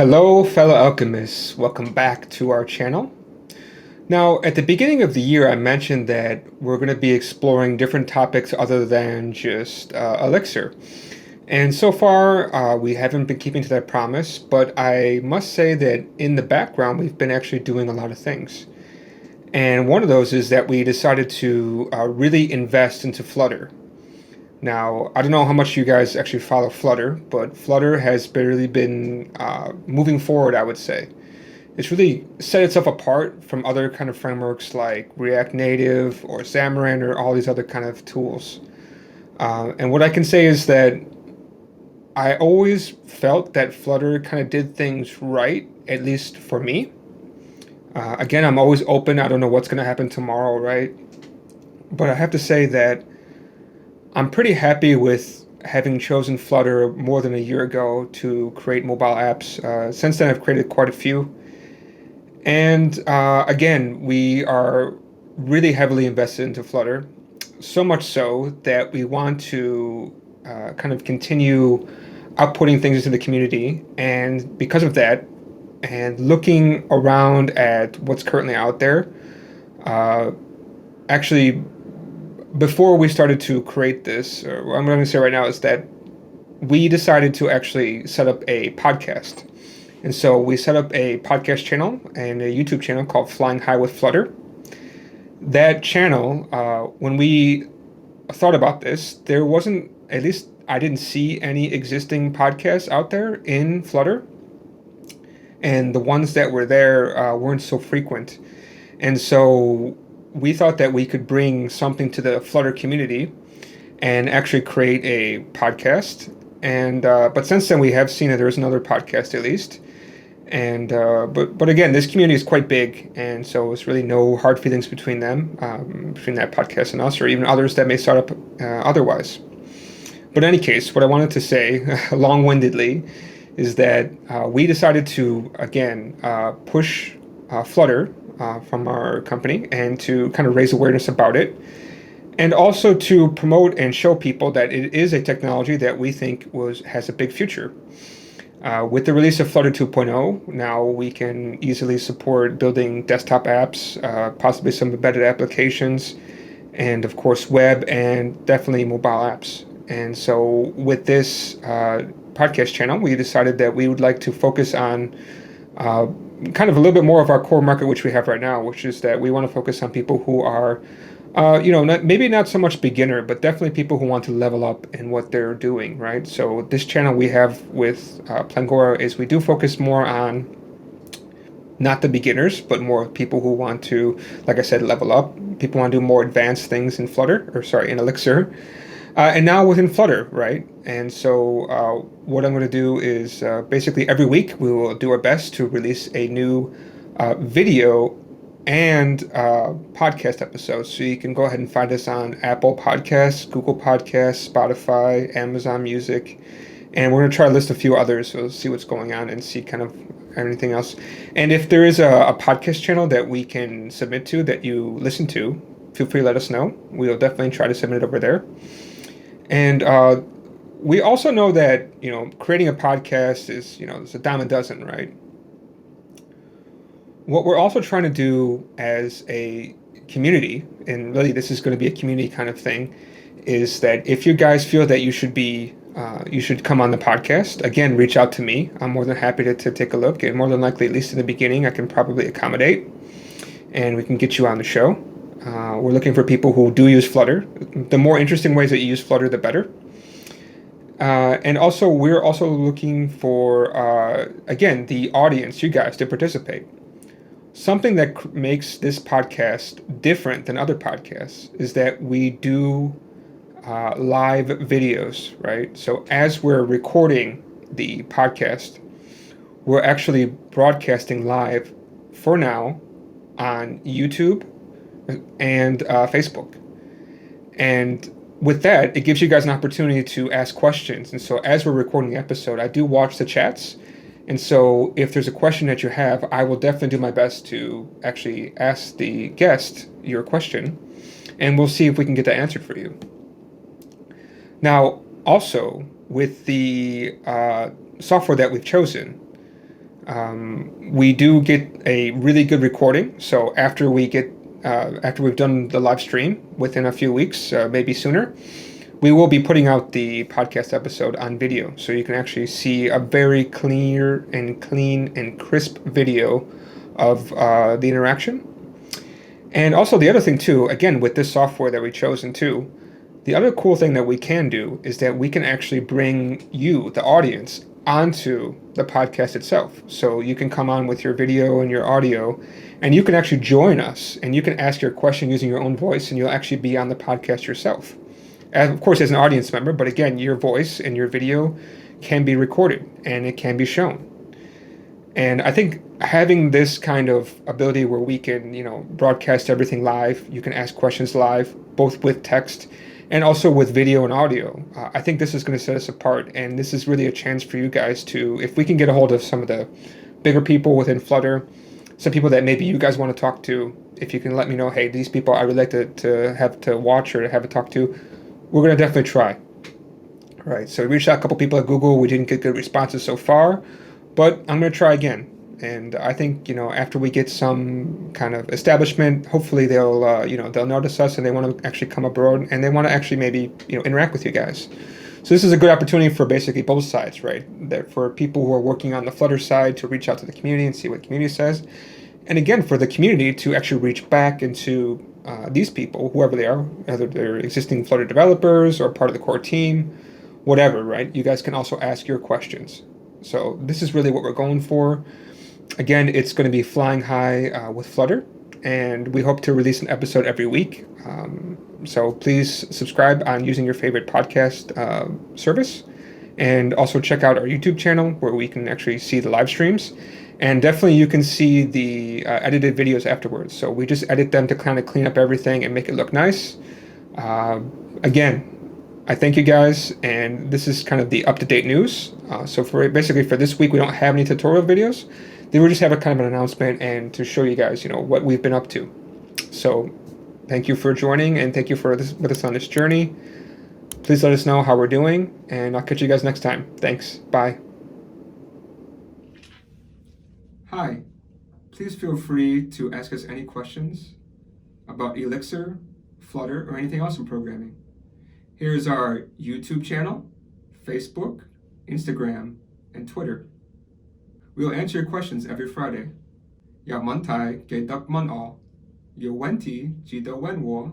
Hello, fellow alchemists. Welcome back to our channel. Now, at the beginning of the year, I mentioned that we're going to be exploring different topics other than just Elixir. And so far, we haven't been keeping to that promise, but I must say that in the background, we've been actually doing a lot of things. And one of those is that we decided to really invest into Flutter. Now, I don't know how much you guys actually follow Flutter, but Flutter has barely been moving forward, I would say. It's really set itself apart from other kind of frameworks like React Native or Xamarin or all these other kind of tools. And what I can say is that I always felt that Flutter kind of did things right, at least for me. Again, I'm always open. I don't know what's going to happen tomorrow, right? But I have to say that I'm pretty happy with having chosen Flutter more than a year ago to create mobile apps. Since then, I've created quite a few. And again, we are really heavily invested into Flutter, so much so that we want to kind of continue outputting things into the community. And because of that, and looking around at what's currently out there, actually, before we started to create this, what I'm going to say right now is that we decided to actually set up a podcast. And so we set up a podcast channel and a YouTube channel called Flying High with Flutter. That channel, when we thought about this, there wasn't, at least I didn't see any existing podcasts out there in Flutter. And the ones that were there weren't so frequent. And so we thought that we could bring something to the Flutter community and actually create a podcast. And but since then, we have seen that there is another podcast at least. And but again, this community is quite big, and so it's really no hard feelings between them, between that podcast and us, or even others that may start up otherwise. But in any case, what I wanted to say, long-windedly, is that we decided to again push Flutter from our company and to kind of raise awareness about it, and also to promote and show people that it is a technology that we think has a big future. With the release of Flutter 2.0, now we can easily support building desktop apps, possibly some embedded applications, and of course web and definitely mobile apps. And so with this podcast channel, we decided that we would like to focus on kind of a little bit more of our core market, which we have right now, which is that we want to focus on people who are maybe not so much beginner, but definitely people who want to level up in what they're doing, right? So this channel we have with Plangora is we do focus more on not the beginners, but more people who want to, like I said, level up. People want to do more advanced things in in Elixir. And now within Flutter, right? And so what I'm going to do is basically every week we will do our best to release a new video and podcast episodes. So you can go ahead and find us on Apple Podcasts, Google Podcasts, Spotify, Amazon Music, and we're going to try to list a few others. So see what's going on and see kind of anything else. And if there is a podcast channel that we can submit to that you listen to, feel free to let us know. We'll definitely try to submit it over there. And we also know that, creating a podcast is, it's a dime a dozen, right? What we're also trying to do as a community, and really this is going to be a community kind of thing, is that if you guys feel that you should come on the podcast, again, reach out to me. I'm more than happy to take a look, and more than likely, at least in the beginning, I can probably accommodate, and we can get you on the show. We're looking for people who do use Flutter. The more interesting ways that you use Flutter, the better. And also, we're also looking for, again, the audience, you guys, to participate. Something that makes this podcast different than other podcasts is that we do live videos, right? So as we're recording the podcast, we're actually broadcasting live for now on YouTube and Facebook. And with that, it gives you guys an opportunity to ask questions. And so as we're recording the episode, I do watch the chats. And so if there's a question that you have, I will definitely do my best to actually ask the guest your question, and we'll see if we can get that answered for you. Now, also, with the software that we've chosen, We do get a really good recording. So after we've done the live stream within a few weeks, maybe sooner, we will be putting out the podcast episode on video, so you can actually see a very clear and clean and crisp video of the interaction. And also the other thing too, again with this software that we've chosen too, the other cool thing that we can do is that we can actually bring you, the audience, onto the podcast itself. So you can come on with your video and your audio, and you can actually join us, and you can ask your question using your own voice, and you'll actually be on the podcast yourself. Of course, as an audience member, but again, your voice and your video can be recorded and it can be shown. And I think having this kind of ability where we can, broadcast everything live, you can ask questions live, both with text and also with video and audio. I think this is going to set us apart, and this is really a chance for you guys to, if we can get a hold of some of the bigger people within Flutter, some people that maybe you guys want to talk to, if you can let me know, hey, these people I would like to have to watch or to have a talk to, we're going to definitely try. All right, so we reached out a couple people at Google. We didn't get good responses so far, but I'm going to try again. And I think, after we get some kind of establishment, hopefully they'll notice us and they want to actually come abroad and they want to actually maybe, interact with you guys. So this is a good opportunity for basically both sides, right? That for people who are working on the Flutter side to reach out to the community and see what the community says. And again, for the community to actually reach back into these people, whoever they are, whether they're existing Flutter developers or part of the core team, whatever, right? You guys can also ask your questions. So this is really what we're going for. Again, it's going to be Flying High with Flutter, and we hope to release an episode every week. So please subscribe on using your favorite podcast service, and also check out our YouTube channel where we can actually see the live streams. And definitely you can see the edited videos afterwards. So we just edit them to kind of clean up everything and make it look nice. Again, I thank you guys, and this is kind of the up-to-date news. So for this week, we don't have any tutorial videos. They will just have a kind of an announcement and to show you guys, what we've been up to. So thank you for joining, and thank you for with us on this journey. Please let us know how we're doing, and I'll catch you guys next time. Thanks. Bye. Hi. Please feel free to ask us any questions about Elixir, Flutter, or anything else in programming. Here's our YouTube channel, Facebook, Instagram, and Twitter. We will answer your questions every Friday. Ya mantai ge dak man all. Yo wenti ji da wen wo.